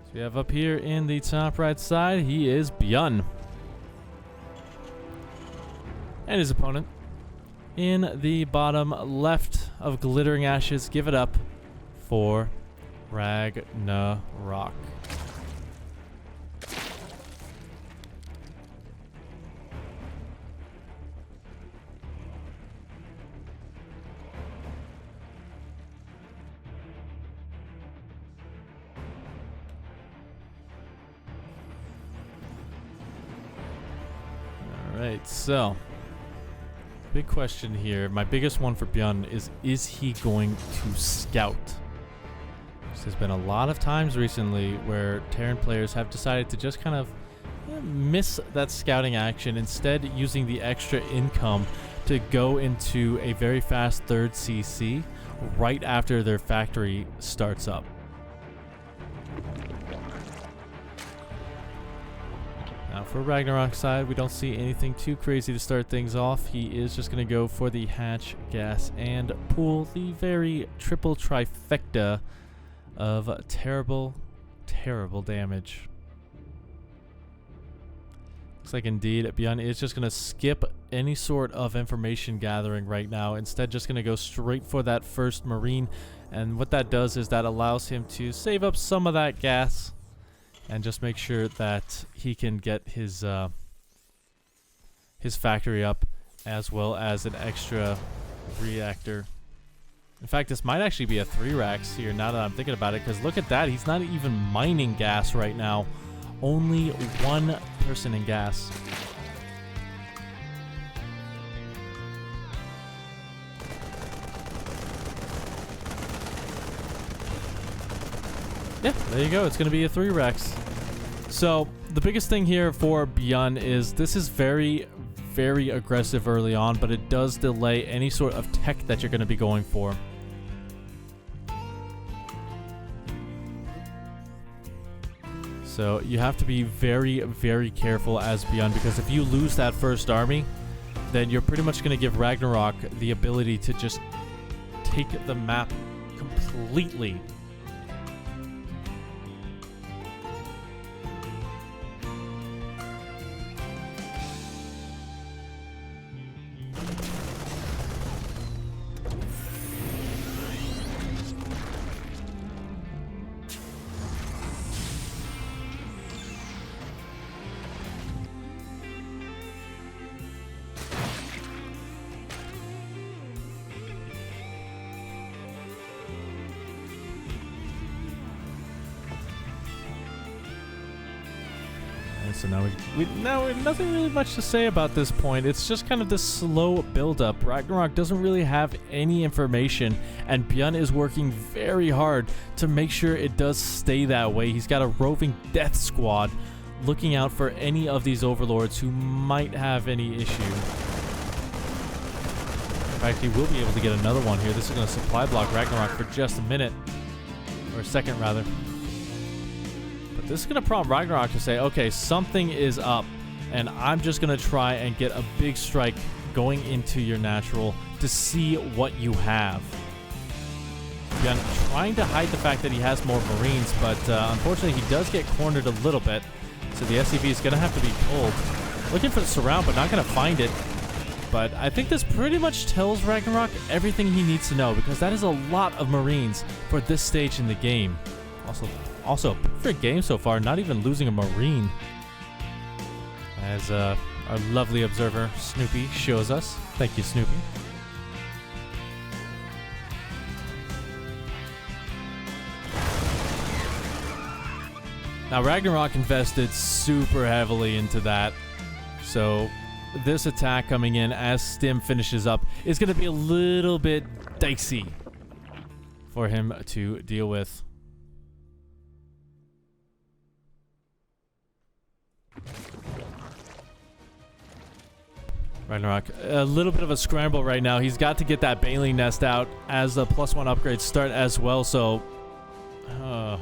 So we have up here in the top right side, he is Byun. And his opponent in the bottom left of Glittering Ashes, give it up for RAGNAROK. Alright, so big question here. My biggest one for Byun is he going to scout? There's been a lot of times recently where Terran players have decided to just kind of miss that scouting action, instead using the extra income to go into a very fast third CC right after their factory starts up. Now for RAGNAROK's side, we don't see anything too crazy to start things off. He is just going to go for the hatch, gas, and pool, the very triple trifecta of terrible, terrible damage. Looks like indeed Byun is just going to skip any sort of information gathering right now. Instead, just going to go straight for that first Marine. And what that does is that allows him to save up some of that gas and just make sure that he can get his factory up, as well as an extra reactor. In fact, this might actually be a 3 racks here now that I'm thinking about it, because look at that. He's not even mining gas right now. Only one person in gas. Yeah, there you go. It's going to be a 3 racks. So the biggest thing here for Byun is this is very, very aggressive early on, but it does delay any sort of tech that you're going to be going for. So you have to be very, very careful as Byun, because if you lose that first army, then you're pretty much going to give RAGNAROK the ability to just take the map completely. So now we nothing really much to say about this point. It's just kind of this slow build-up. RAGNAROK doesn't really have any information, and Byun is working very hard to make sure it does stay that way. He's got a roving death squad looking out for any of these overlords who might have any issue. In fact, he will be able to get another one here. This is going to supply block RAGNAROK for just a minute, or a second rather. This is going to prompt RAGNAROK to say, okay, something is up, and I'm just going to try and get a big strike going into your natural to see what you have. Again, trying to hide the fact that he has more Marines, but unfortunately he does get cornered a little bit, so the SCV is going to have to be pulled. Looking for the surround, but not going to find it. But I think this pretty much tells RAGNAROK everything he needs to know, because that is a lot of Marines for this stage in the game. Also, perfect game so far, not even losing a Marine. As our lovely observer, Snoopy, shows us. Thank you, Snoopy. Now, RAGNAROK invested super heavily into that. So, this attack coming in as Stim finishes up is going to be a little bit dicey for him to deal with. RAGNAROK, a little bit of a scramble right now. He's got to get that Baneling Nest out as the +1 upgrades start as well, so... Byun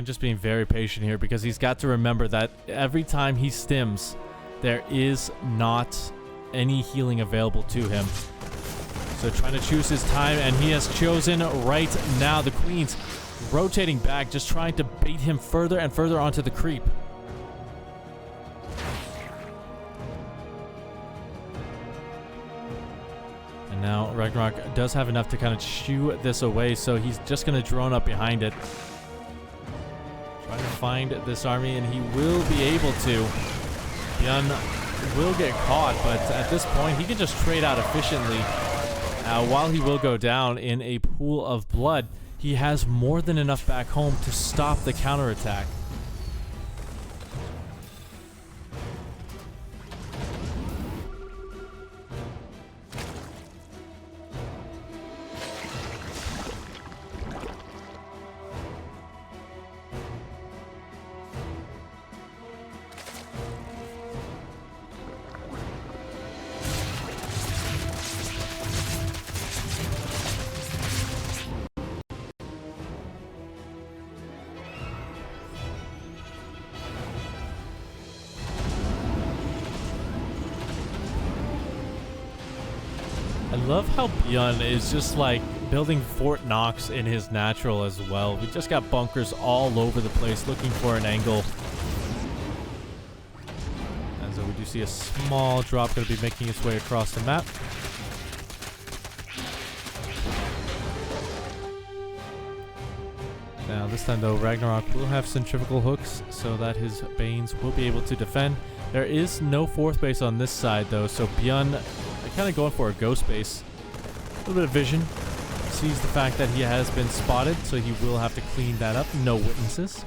just being very patient here, because he's got to remember that every time he stims, there is not any healing available to him. So trying to choose his time, and he has chosen right now. The Queens rotating back, just trying to bait him further and further onto the creep. And now Ragnarok does have enough to kind of shoo this away, so he's just going to drone up behind it. Trying to find this army, and he will be able to. Byun will get caught, but at this point, he can just trade out efficiently. While he will go down in a pool of blood, he has more than enough back home to stop the counterattack. I love how Byun is just like building Fort Knox in his natural as well. We just got bunkers all over the place looking for an angle. And so we do see a small drop going to be making its way across the map. Now this time though, Ragnarok will have centrifugal hooks so that his Banes will be able to defend. There is no fourth base on this side though, so Byun kind of going for a ghost base. A little bit of vision. Sees the fact that he has been spotted, so he will have to clean that up. No witnesses.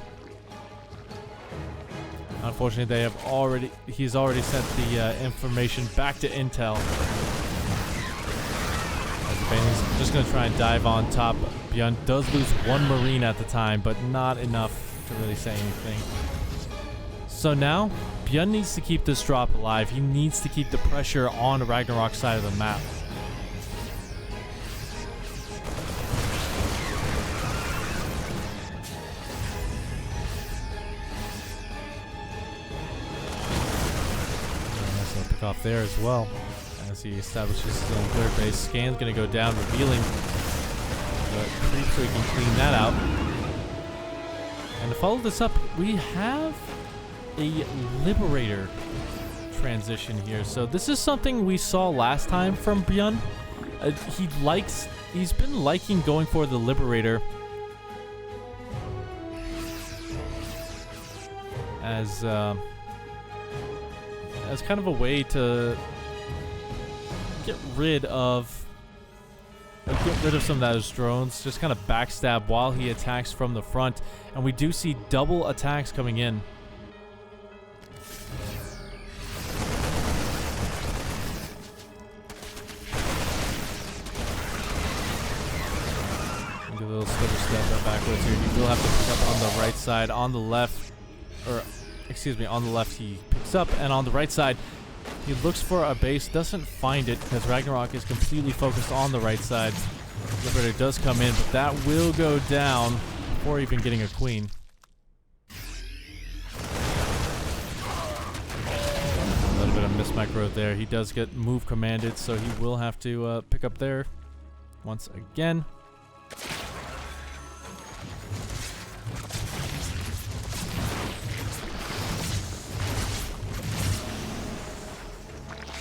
Unfortunately, he's already sent the information back to Intel. As the Bane's just going to try and dive on top. Byun does lose one Marine at the time, but not enough to really say anything. So now, Byun needs to keep this drop alive. He needs to keep the pressure on the Ragnarok side of the map. Nice little pick off there as well. As he establishes his own third base. Scan's going to go down, revealing the creep so he can clean that out. And to follow this up, we have a Liberator transition here. So this is something we saw last time from Byun. He's been liking going for the Liberator as kind of a way to get rid of some of those drones, just kind of backstab while he attacks from the front. And we do see double attacks coming in. A little sliver step backwards here. He will have to pick up on the right side. On the left, or excuse me, on the left he picks up, and on the right side he looks for a base, doesn't find it because Ragnarok is completely focused on the right side. Liberator does come in, but that will go down before even getting a queen. A little bit of mismicro there. He does get move commanded, so he will have to pick up there once again.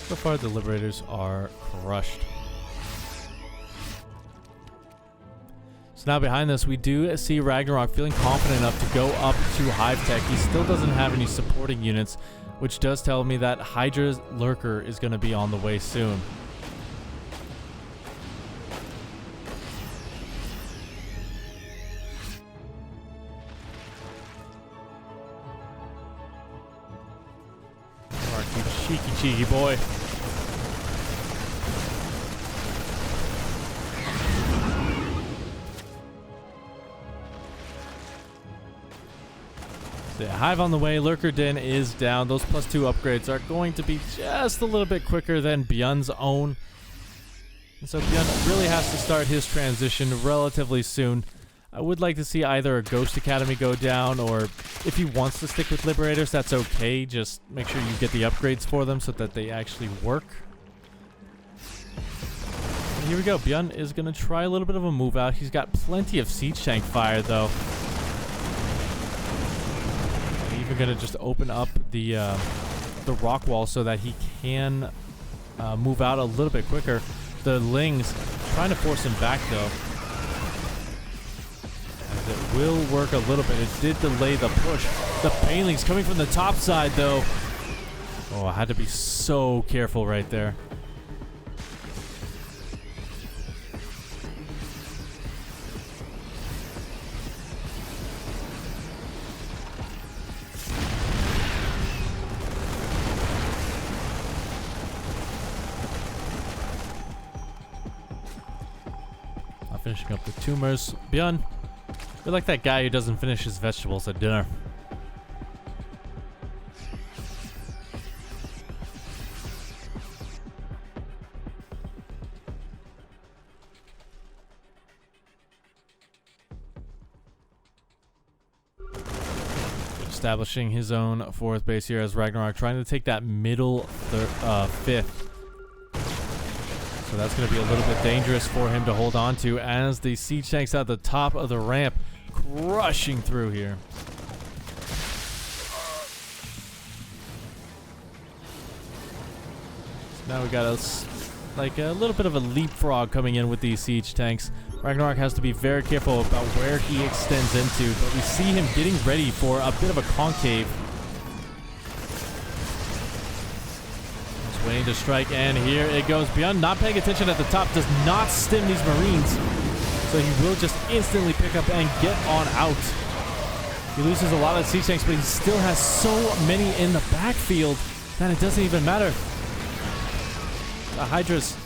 So far, the Liberators are crushed. So now behind this, we do see Ragnarok feeling confident enough to go up to Hive Tech. He still doesn't have any supporting units, which does tell me that Hydra's Lurker is going to be on the way soon. Cheeky boy. So yeah, Hive on the way. Lurker Den is down. Those +2 upgrades are going to be just a little bit quicker than Byun's own. And so Byun really has to start his transition relatively soon. I would like to see either a Ghost Academy go down, or if he wants to stick with Liberators, that's okay. Just make sure you get the upgrades for them so that they actually work. here we go. Byun is going to try a little bit of a move out. He's got plenty of siege tank fire, though. And even going to just open up the rock wall so that he can move out a little bit quicker. The Lings trying to force him back, though. And it will work a little bit. It did delay the push. The Banelings coming from the top side, though. Oh, I had to be so careful right there. Finishing up the tumors. Byun, you're like that guy who doesn't finish his vegetables at dinner. Establishing his own fourth base here as RAGNAROK, trying to take that middle fifth. So that's going to be a little bit dangerous for him to hold on to as the siege tanks at the top of the ramp crushing through here. So now we got a little bit of a leapfrog coming in with these siege tanks. RAGNAROK has to be very careful about where he extends into, but we see him getting ready for a bit of a concave. Waiting to strike, and here it goes. Byun not paying attention at the top, does not stim these Marines, so he will just instantly pick up and get on out. He loses a lot of siege tanks, but he still has so many in the backfield that it doesn't even matter. The Hydras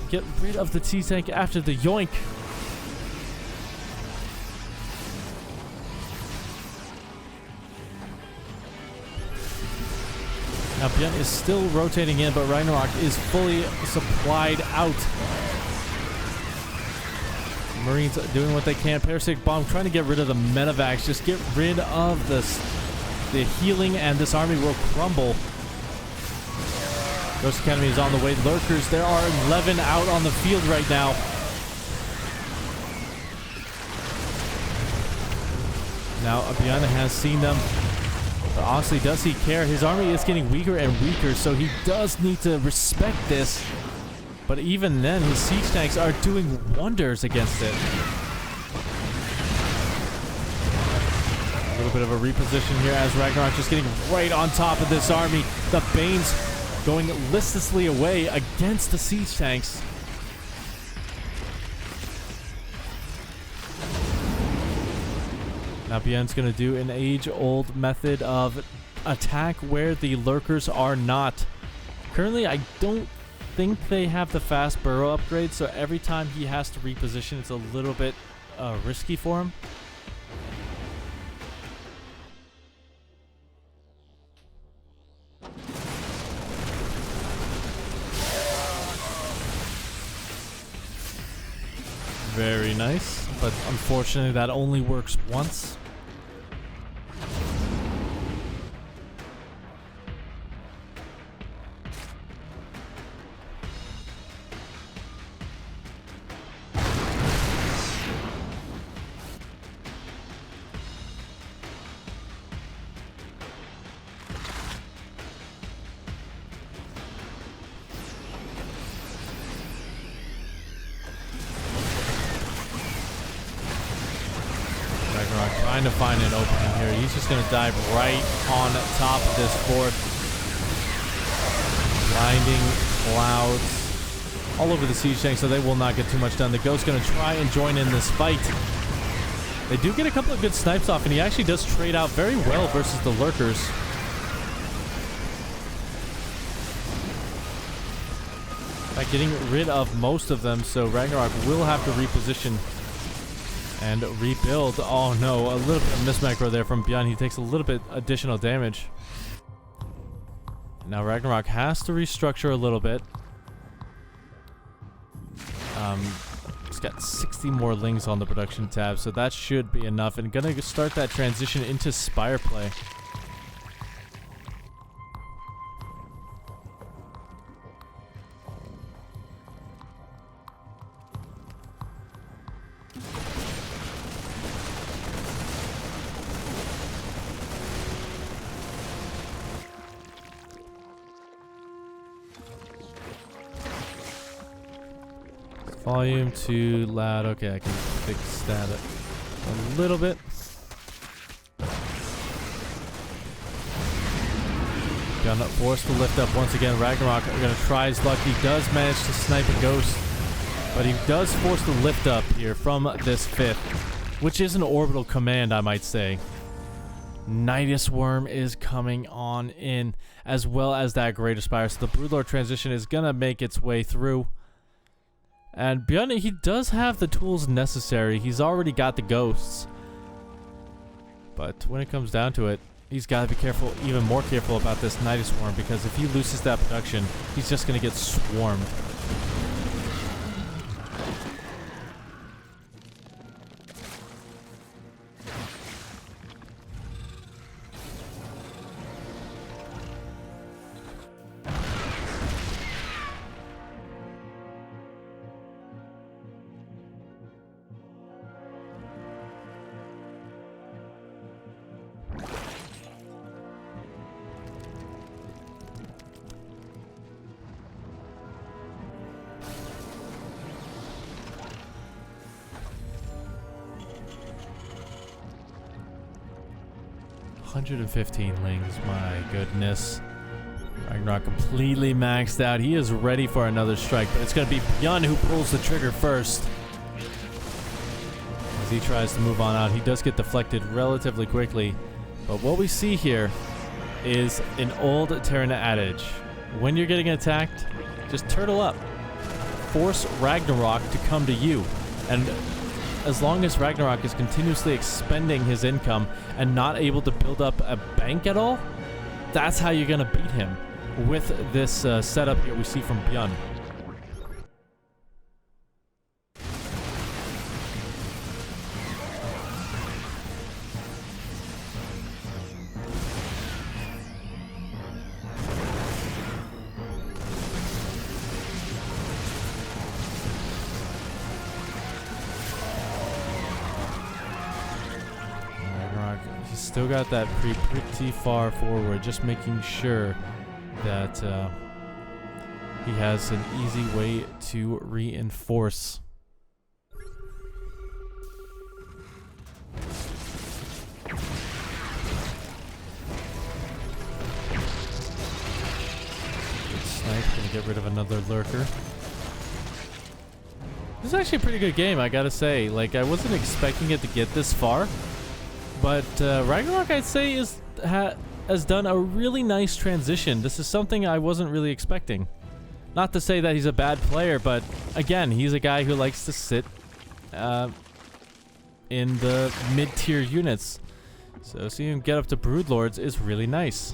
get rid of the siege tank after the yoink. Now Byun is still rotating in, but RAGNAROK is fully supplied out. Marines doing what they can. Parasitic Bomb trying to get rid of the medevacs. Just get rid of the healing, and this army will crumble. Ghost Academy is on the way. Lurkers, there are 11 out on the field right now. Now Byun has seen them. But honestly, does he care? His army is getting weaker and weaker, so he does need to respect this. But even then, his siege tanks are doing wonders against it. A little bit of a reposition here as RAGNAROK just getting right on top of this army. The Banes going listlessly away against the siege tanks. Now Byun's going to do an age-old method of attack where the lurkers are not. Currently, I don't think they have the fast burrow upgrade, so every time he has to reposition, it's a little bit risky for him. Very nice, but unfortunately that only works once. Trying to find an opening here. He's just going to dive right on top of this fort. Blinding clouds all over the siege tank, so they will not get too much done. The Ghost's going to try and join in this fight. They do get a couple of good snipes off, and he actually does trade out very well versus the lurkers. By getting rid of most of them, so RAGNAROK will have to reposition and rebuild. Oh no, a little bit of mismacro there from Byun. He takes a little bit additional damage. Now RAGNAROK has to restructure a little bit. He's got 60 more Lings on the production tab, so that should be enough. And gonna start that transition into Spire play. Volume too loud. Okay, I can fix that a little bit. Byun forced to lift up once again. RAGNAROK are going to try his luck. He does manage to snipe a ghost, but he does force the lift up here from this 5th, which is an orbital command, I might say. Nidus Worm is coming on in, as well as that Greater Spire. So the Broodlord transition is going to make its way through. And Byun, he does have the tools necessary. He's already got the ghosts. But when it comes down to it, he's got to be careful, even more careful about this Nidus Worm, because if he loses that production, he's just going to get swarmed. $115 lings, my goodness. RAGNAROK completely maxed out. He is ready for another strike, but it's going to be Byun who pulls the trigger first. As he tries to move on out, he does get deflected relatively quickly. But what we see here is an old Terran adage. When you're getting attacked, just turtle up. Force RAGNAROK to come to you. And as long as RAGNAROK is continuously expending his income and not able to build up a bank at all, that's how you're going to beat him with this setup here we see from Byun. Still got that pretty far forward, just making sure that he has an easy way to reinforce. Good snipe, gonna get rid of another lurker. This is actually a pretty good game, I gotta say. Like, I wasn't expecting it to get this far. But RAGNAROK, I'd say, has done a really nice transition. This is something I wasn't really expecting. Not to say that he's a bad player, but again, he's a guy who likes to sit in the mid-tier units. So seeing him get up to Broodlords is really nice.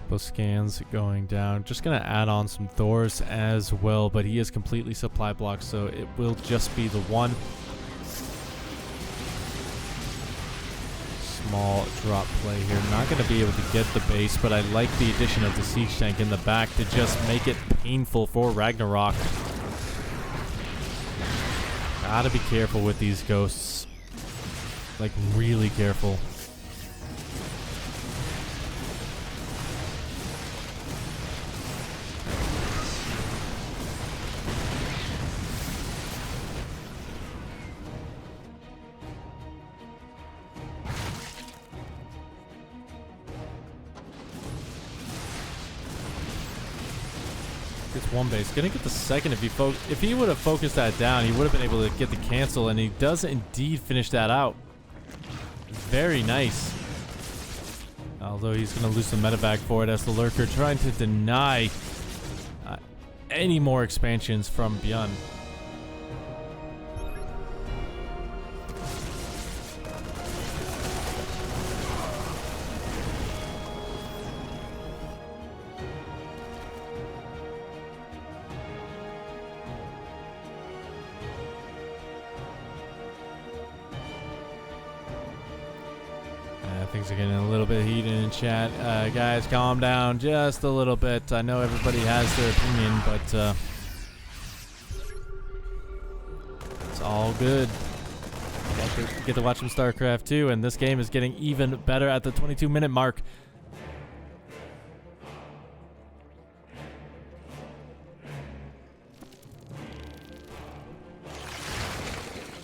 Both scans going down. Just gonna add on some Thors as well, but he is completely supply blocked, so it will just be the one. Small drop play here. Not gonna be able to get the base, but I like the addition of the siege tank in the back to just make it painful for RAGNAROK. Gotta be careful with these ghosts. Like, really careful. Gets one base. Gonna get the second if he would have focused that down, he would have been able to get the cancel, and he does indeed finish that out. Very nice. Although he's gonna lose some medevac for it as the lurker trying to deny any more expansions from Byun. Things are getting a little bit heated in chat. Guys, calm down just a little bit. I know everybody has their opinion, but it's all good. Get to watch some StarCraft 2, and this game is getting even better at the 22-minute mark.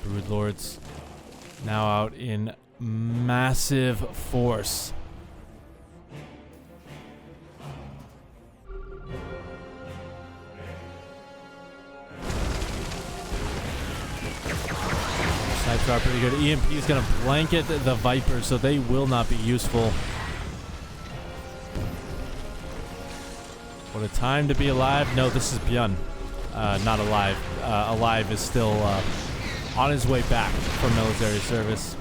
Broodlords now out in massive force. Snipes are pretty good. EMP is going to blanket the Vipers, so they will not be useful. What a time to be alive. No, this is Byun. Not alive. Alive is still on his way back from military service.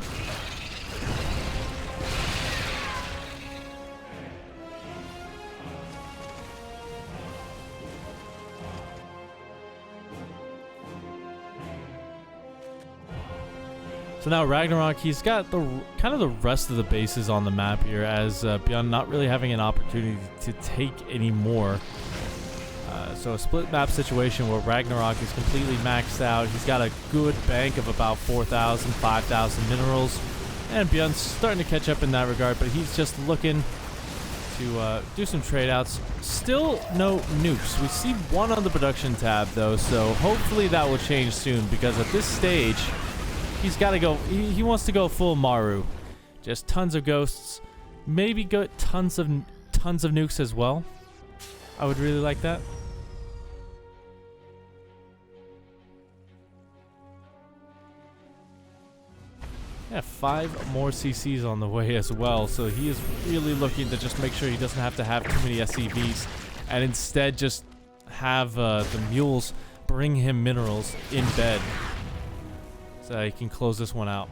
So now Ragnarok, he's got the kind of the rest of the bases on the map here, as Byun not really having an opportunity to take any more. So a split map situation where Ragnarok is completely maxed out. He's got a good bank of about 4,000, 5,000 minerals, and Byun's starting to catch up in that regard, but he's just looking to do some trade outs. Still no nukes. We see one on the production tab though, so hopefully that will change soon, because at this stage he's got to go. He wants to go full Maru. Just tons of ghosts. Maybe go tons of nukes as well. I would really like that. Yeah, 5 more CCs on the way as well. So he is really looking to just make sure he doesn't have to have too many SCVs, and instead just have the mules bring him minerals in bed, so he can close this one out.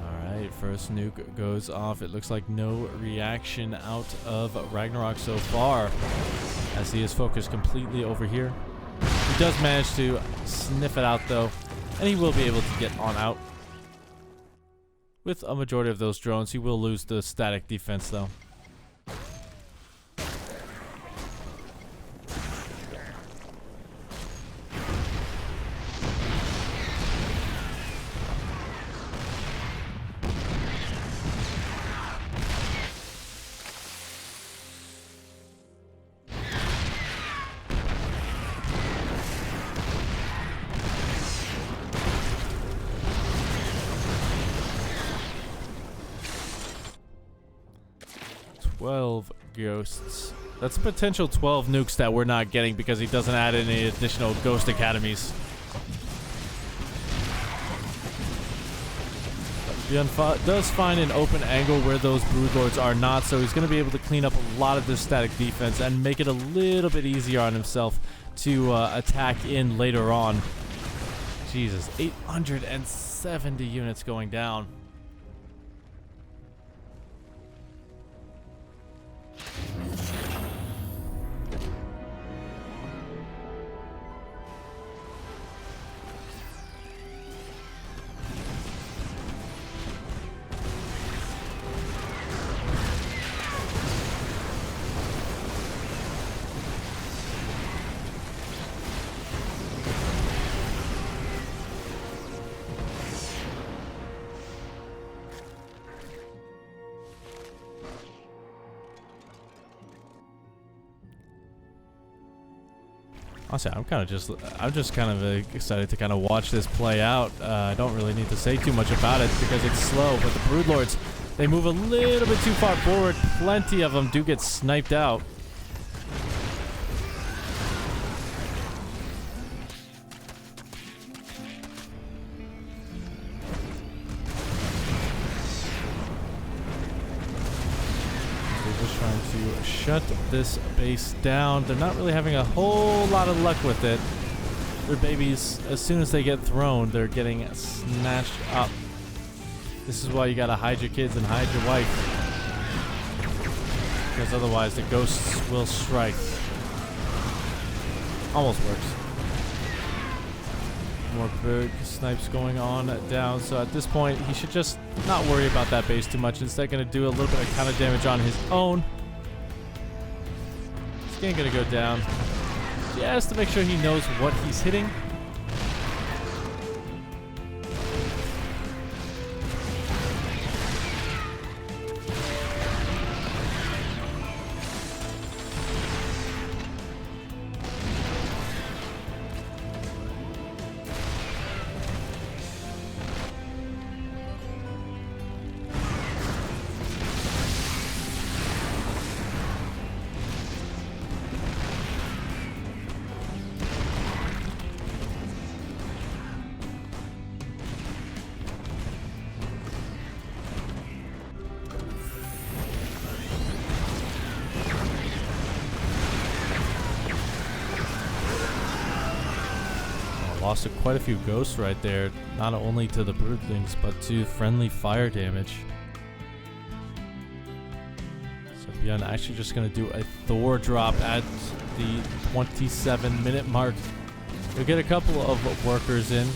Alright, first nuke goes off. It looks like no reaction out of Ragnarok so far, as he is focused completely over here. He does manage to sniff it out though, and he will be able to get on out. With a majority of those drones, he will lose the static defense though. Ghosts. That's a potential 12 nukes that we're not getting because he doesn't add any additional ghost academies. Byun does find an open angle where those broodlords are not, so he's going to be able to clean up a lot of this static defense and make it a little bit easier on himself to attack in later on. Jesus, 870 units going down. Honestly, I'm just kind of excited to kind of watch this play out. I don't really need to say too much about it because it's slow, but the broodlords, they move a little bit too far forward. Plenty of them do get sniped out. Shut this base down. They're not really having a whole lot of luck with it. Their babies, as soon as they get thrown, they're getting snatched up. This is why you gotta hide your kids and hide your wife. Because otherwise the ghosts will strike. Almost works. More big snipes going on down. So at this point, he should just not worry about that base too much. Instead, going to do a little bit of counter damage on his own. Scan going to go down just to make sure he knows what he's hitting. Lost quite a few ghosts right there, not only to the broodlings, but to friendly fire damage. So Byun actually just going to do a Thor drop at the 27-minute mark. You'll get a couple of workers in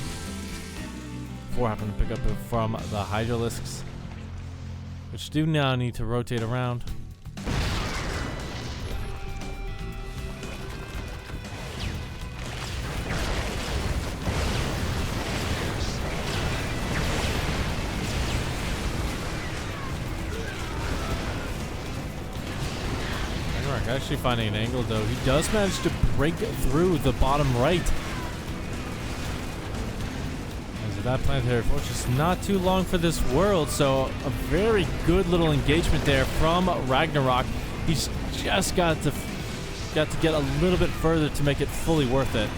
before having to pick up from the Hydralisks, which do now need to rotate around. Actually finding an angle though. He does manage to break through the bottom right. As that planetary fortress not too long for this world, so a very good little engagement there from RAGNAROK. He's just got to get a little bit further to make it fully worth it.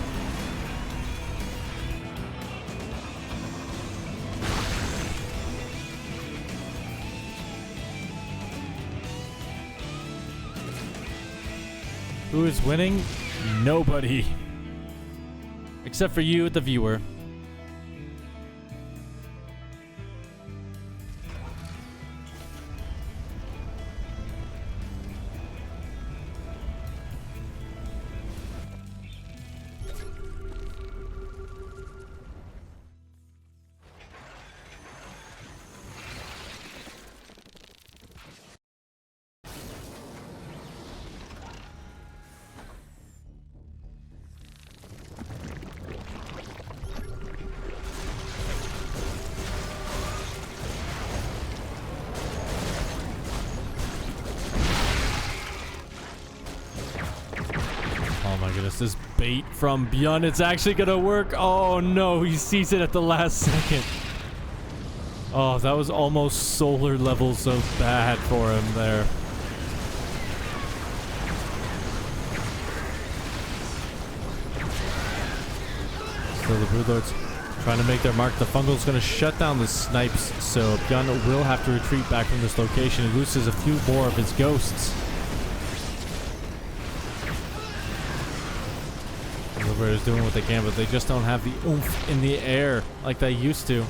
Who is winning? Nobody. Except for you, the viewer. Oh my goodness, this bait from Byun, it's actually gonna work. Oh no, he sees it at the last second. Oh, that was almost solar level so bad for him there. So the Broodlords trying to make their mark. The Fungal's gonna shut down the snipes, so Byun will have to retreat back from this location. He loses a few more of his ghosts. Is doing what they can, but they just don't have the oomph in the air like they used to. You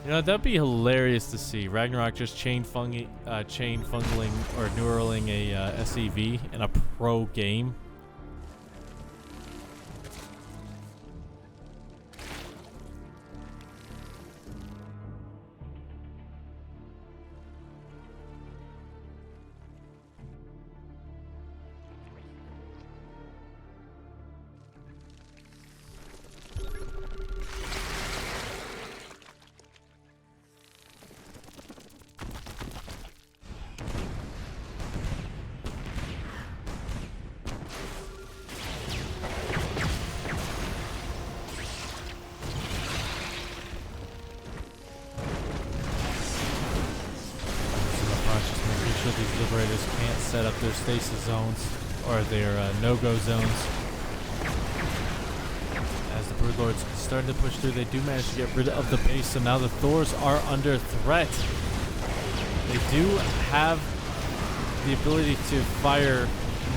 know, that'd be hilarious to see. RAGNAROK just chain fungling or neuraling a SEV in a pro game. These Liberators can't set up their stasis zones or their no-go zones. As the Broodlords starting to push through, they do manage to get rid of the base, so now the Thors are under threat. They do have the ability to fire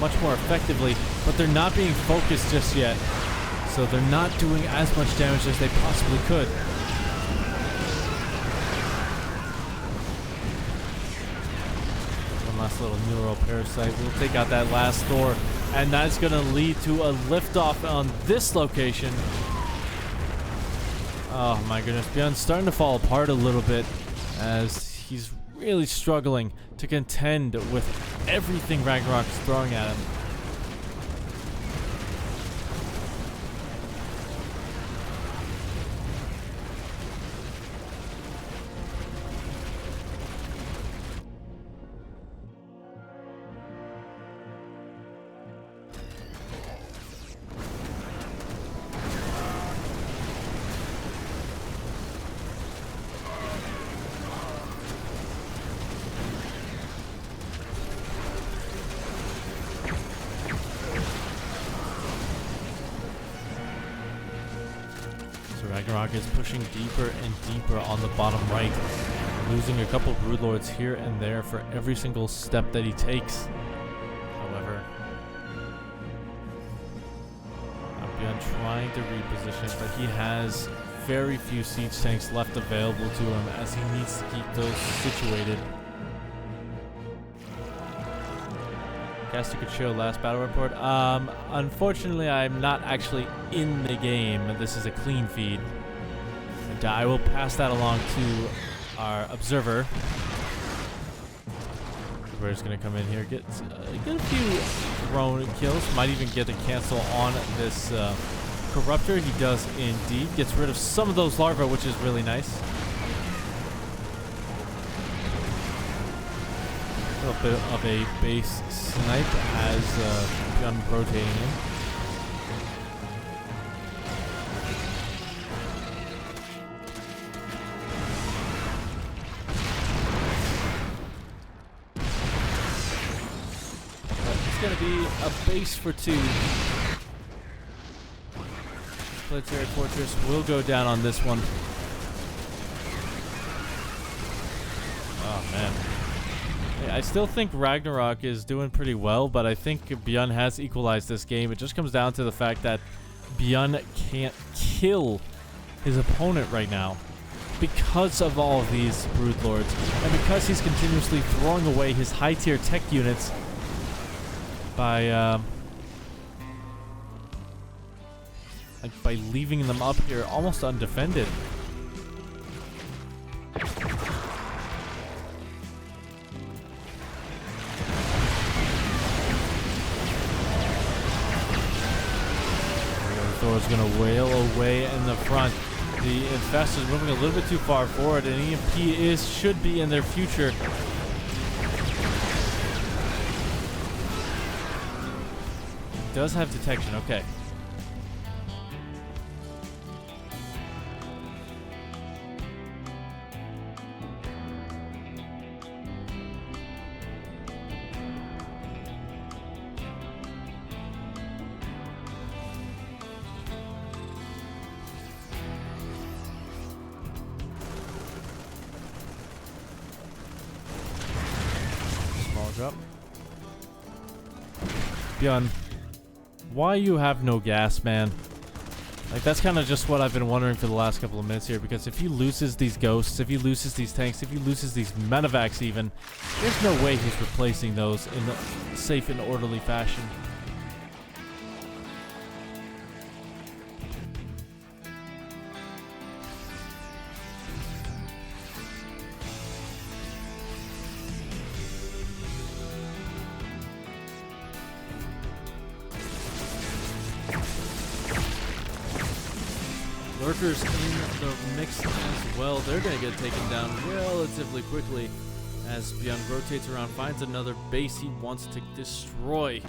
much more effectively, but they're not being focused just yet. So they're not doing as much damage as they possibly could. One last little neural parasite. We'll take out that last Thor, and that's going to lead to a liftoff on this location. Oh my goodness, Byun's starting to fall apart a little bit as he's really struggling to contend with everything RAGNAROK is throwing at him. RAGNAROK is pushing deeper and deeper on the bottom right, losing a couple Broodlords here and there for every single step that he takes. However, Byun trying to reposition, but he has very few siege tanks left available to him as he needs to keep those situated. Caster could show last battle report. Unfortunately, I'm not actually in the game. This is a clean feed. And I will pass that along to our observer. We're just going to come in here, get a few drone kills. Might even get a cancel on this Corruptor. He does indeed. Gets rid of some of those larvae, which is really nice. A little bit of a base snipe as Byun rotating in. But it's going to be a base for 2. Planetary Fortress will go down on this one. Oh, man. I still think RAGNAROK is doing pretty well, but I think Byun has equalized this game. It just comes down to the fact that Byun can't kill his opponent right now because of all of these Broodlords, and because he's continuously throwing away his high-tier tech units by leaving them up here almost undefended. Thor's going to wail away in the front. The Infest is moving a little bit too far forward, and EMP should be in their future. Does have detection, okay. Drop. Byun, why you have no gas, man? Like, that's kind of just what I've been wondering for the last couple of minutes here, because if he loses these ghosts, if he loses these tanks, if he loses these medevacs even, there's no way he's replacing those in a safe and orderly fashion. Lurkers in the mix as well. They're going to get taken down relatively quickly as Byun rotates around, finds another base he wants to destroy.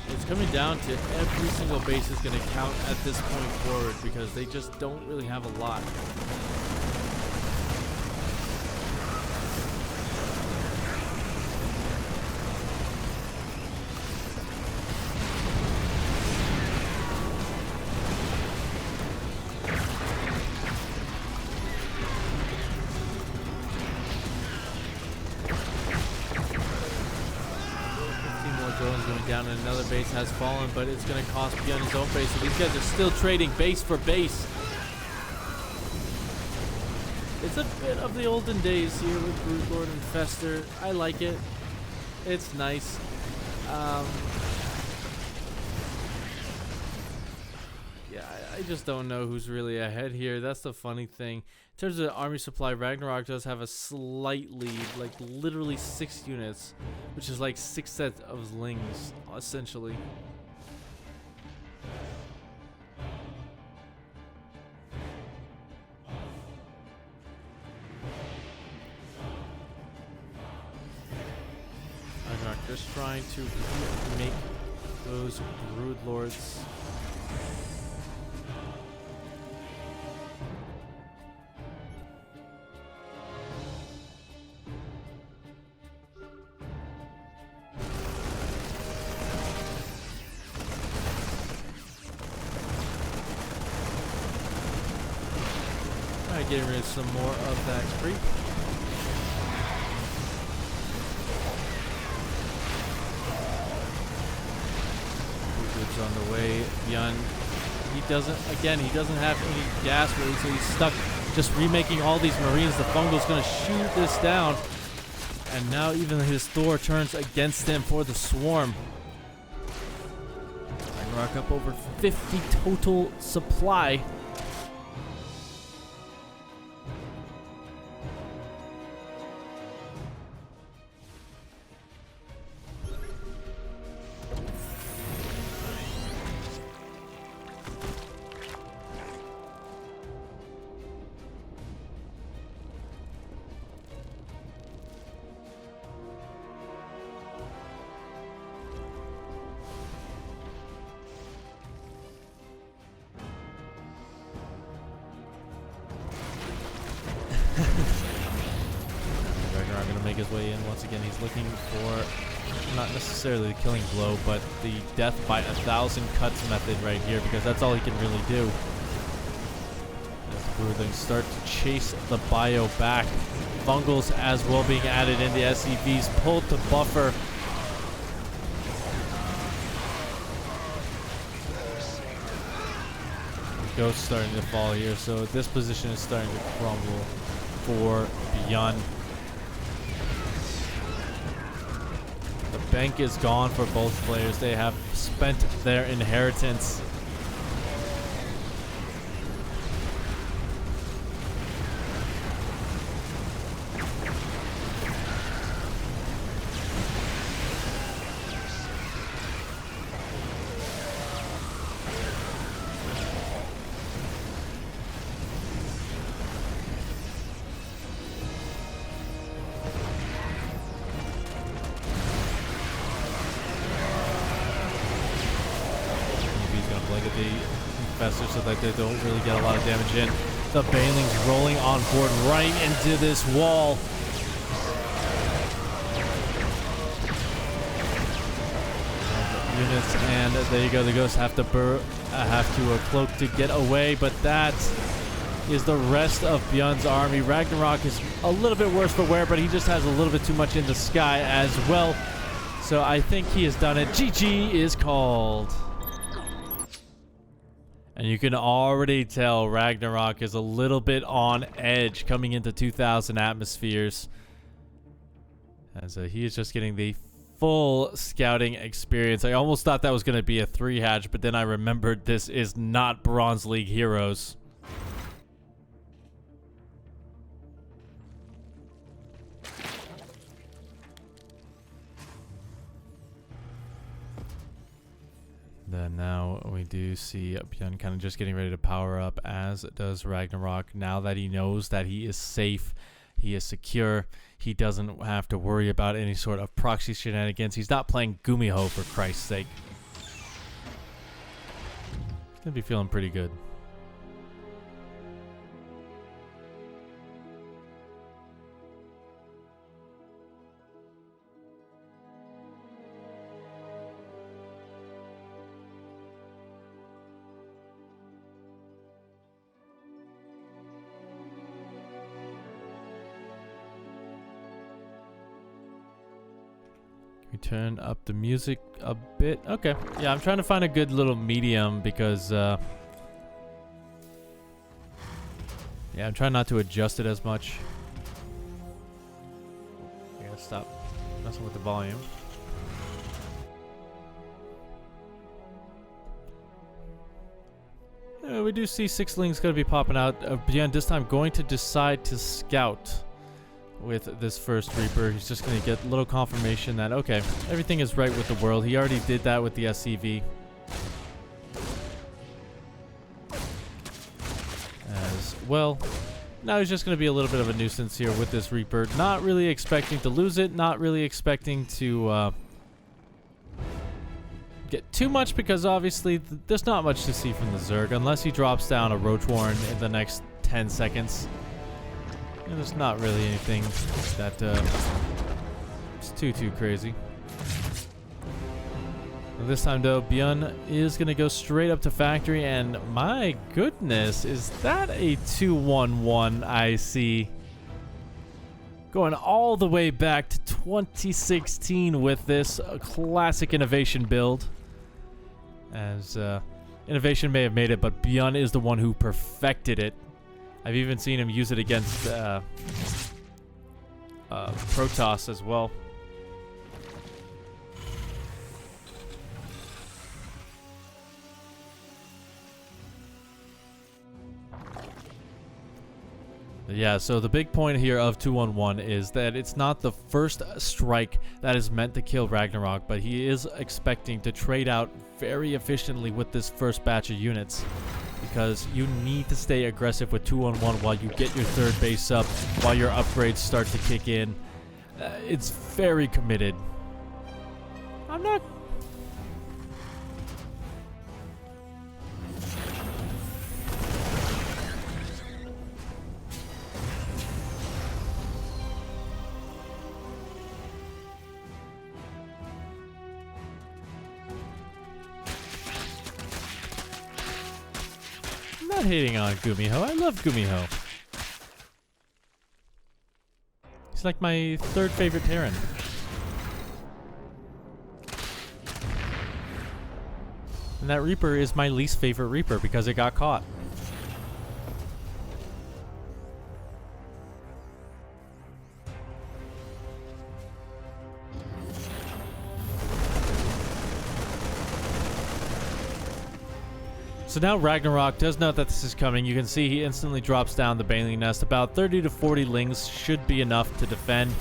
It's coming down to every single base is going to count at this point forward because they just don't really have a lot. Zoun's going down and another base has fallen, but it's going to cost Byun his own base. So these guys are still trading base for base. It's a bit of the olden days here with Broodlord and Fester. I like it. It's nice. Yeah, I just don't know who's really ahead here. That's the funny thing. In terms of army supply, RAGNAROK does have a slight lead, like literally 6 units, which is like 6 sets of Lings, essentially. RAGNAROK just trying to make those Broodlords. Getting rid of some more of that creep. Goods on the way. Byun, he doesn't have any gas really, so he's stuck just remaking all these Marines. The Fungal's gonna shoot this down. And now even his Thor turns against him for the swarm. RAGNAROK up over 50 total supply. RAGNAROK gonna make his way in once again. He's looking for not necessarily the killing blow, but the death by 1,000 cuts method right here, because that's all he can really do. As the Broodlings start to chase the bio back. Fungals as well being added in. The SCVs pulled to buffer. Ghost starting to fall here, so this position is starting to crumble for Byun. The bank is gone for both players. They have spent their inheritance. So that they don't really get a lot of damage in. The Banelings rolling on board right into this wall. Units, and there you go. The Ghosts have to cloak to get away, but that is the rest of Byun's army. RAGNAROK is a little bit worse for wear, but he just has a little bit too much in the sky as well. So I think he has done it. GG is called. And you can already tell RAGNAROK is a little bit on edge coming into 2,000 atmospheres. As he is just getting the full scouting experience. I almost thought that was going to be a 3-hatch, but then I remembered this is not Bronze League Heroes. Then now we do see Byun kind of just getting ready to power up, as does RAGNAROK. Now that he knows that he is safe, he is secure, he doesn't have to worry about any sort of proxy shenanigans. He's not playing Gumiho, for Christ's sake. He's going to be feeling pretty good. We turn up the music a bit. Okay. Yeah, I'm trying to find a good little medium because, yeah, I'm trying not to adjust it as much. I gotta stop messing with the volume. We do see Sixling's gonna be popping out. Byun this time going to decide to scout with this first Reaper. He's just gonna get a little confirmation that, okay, everything is right with the world. He already did that with the SCV. As well. Now he's just gonna be a little bit of a nuisance here with this Reaper. Not really expecting to lose it. Not really expecting to get too much, because obviously there's not much to see from the Zerg unless he drops down a Roach Warren in the next 10 seconds. And there's not really anything that is too crazy. This time though, Byun is gonna go straight up to factory, and my goodness, is that a 2-1-1 I see? Going all the way back to 2016 with this classic innovation build. As innovation may have made it, but Byun is the one who perfected it. I've even seen him use it against Protoss as well. Yeah, so the big point here of 2-1-1 is that it's not the first strike that is meant to kill Ragnarok, but he is expecting to trade out very efficiently with this first batch of units, because you need to stay aggressive with 2-1-1 while you get your third base up, while your upgrades start to kick in. It's very committed. I'm not... not hating on Gumiho. I love Gumiho. He's like my third favorite Terran. And that Reaper is my least favorite Reaper because it got caught. So now Ragnarok does know that this is coming. You can see he instantly drops down the Baneling Nest. About 30 to 40 lings should be enough to defend.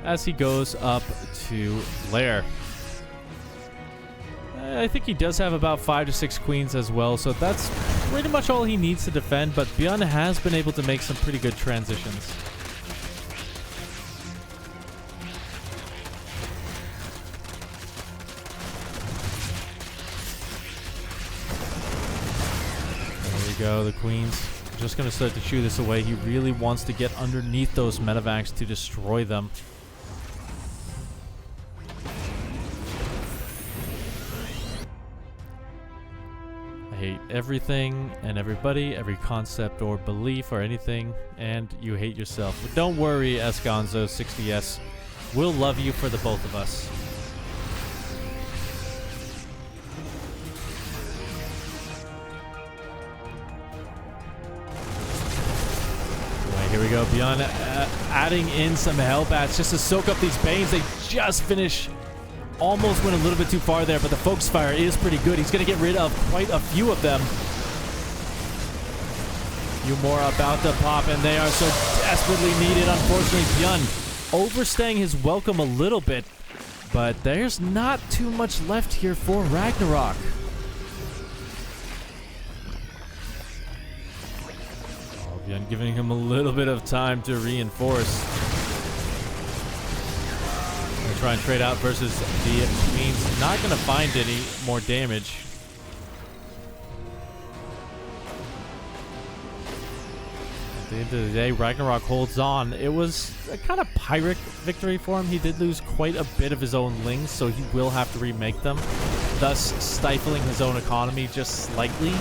As he goes up to Lair. I think he does have about 5 to 6 queens as well, so that's pretty much all he needs to defend, but Byun has been able to make some pretty good transitions. Go, the queens just gonna start to chew this away. He really wants to get underneath those medevacs to destroy them. I hate everything and everybody, every concept or belief or anything, and you hate yourself. But don't worry, Esconzo 60S. We'll love you for the both of us. Here we go, Byun adding in some Hellbats just to soak up these Banes. They just finish. Almost went a little bit too far there, but the Focus Fire is pretty good. He's going to get rid of quite a few of them. Few more about to pop, and they are so desperately needed. Unfortunately, Byun overstaying his welcome a little bit, but there's not too much left here for Ragnarok. Byun giving him a little bit of time to reinforce. Gonna try and trade out versus the Queens. Not gonna find any more damage. At the end of the day, Ragnarok holds on. It was a kind of Pyrrhic victory for him. He did lose quite a bit of his own lings, so he will have to remake them, thus stifling his own economy just slightly.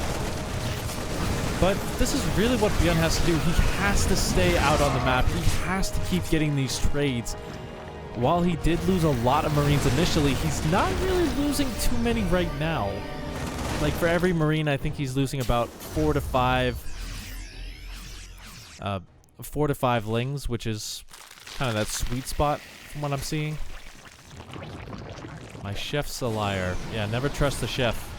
But this is really what Byun has to do. He has to stay out on the map. He has to keep getting these trades. While he did lose a lot of Marines initially, he's not really losing too many right now. Like for every Marine, I think he's losing about 4 to 5 lings, which is kind of that sweet spot from what I'm seeing. My chef's a liar. Yeah, never trust the chef.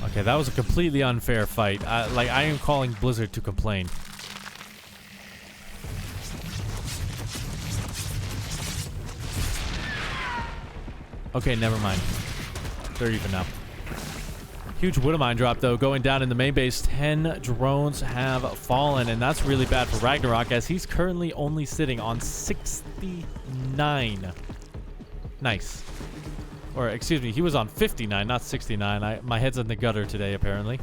Okay, that was a completely unfair fight. Like, I am calling Blizzard to complain. Okay, never mind. They're even now. Huge Widowmine drop, though, going down in the main base. 10 drones have fallen, and that's really bad for RAGNAROK, as he's currently only sitting on 69. Nice. Or, excuse me, he was on 59, not 69. My head's in the gutter today, apparently.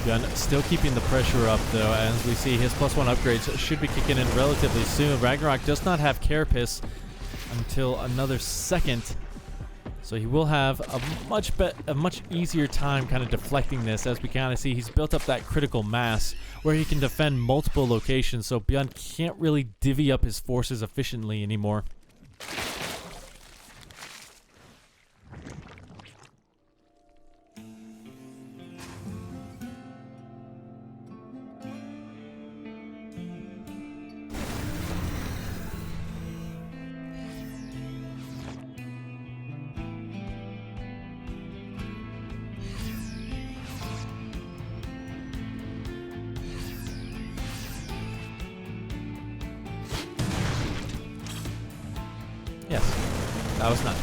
Byun still keeping the pressure up, though, as we see his +1 upgrades should be kicking in relatively soon. RAGNAROK does not have Carapace until another second, so he will have a much easier time kind of deflecting this. As we kind of see, he's built up that critical mass where he can defend multiple locations, so Byun can't really divvy up his forces efficiently anymore. Yes, that was nice.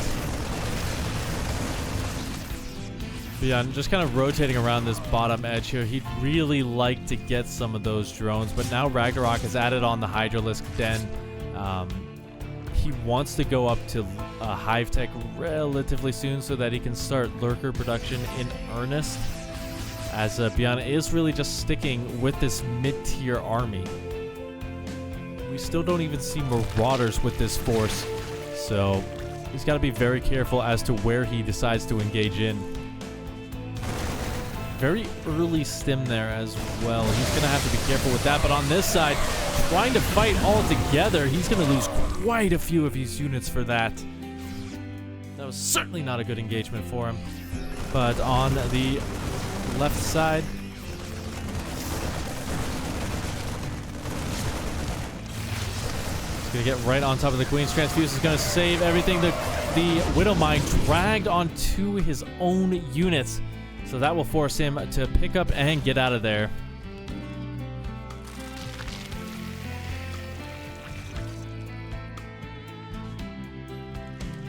Byun just kind of rotating around this bottom edge here. He'd really like to get some of those drones, but now RAGNAROK has added on the Hydralisk Den. He wants to go up to Hive Tech relatively soon so that he can start Lurker production in earnest, as Byun is really just sticking with this mid-tier army. We still don't even see Marauders with this force, so he's got to be very careful as to where he decides to engage in. Very early stim there as well. He's going to have to be careful with that. But on this side, trying to fight all together, he's going to lose quite a few of his units for that. That was certainly not a good engagement for him. But on the left side, gonna get right on top of the Queen's Transfuse. Is gonna save everything. The Widowmine dragged onto his own units, so that will force him to pick up and get out of there.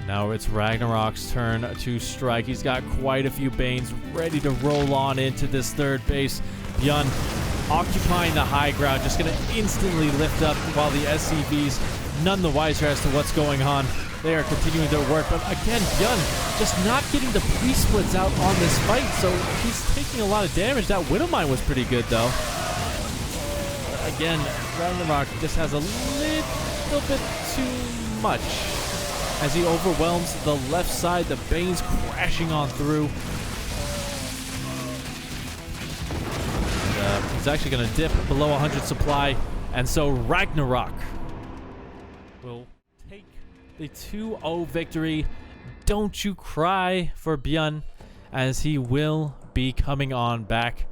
Now it's RAGNAROK's turn to strike. He's got quite a few Banes ready to roll on into this third base. Byun occupying the high ground, just going to instantly lift up, while the SCVs, none the wiser as to what's going on. They are continuing their work, but again, Byun just not getting the pre-splits out on this fight, so he's taking a lot of damage. That Widowmine was pretty good, though. Again, RAGNAROK just has a little bit too much as he overwhelms the left side. The Banes crashing on through. He's actually going to dip below 100 supply, and so RAGNAROK will take the 2-0 victory. Don't you cry for Byun, as he will be coming on back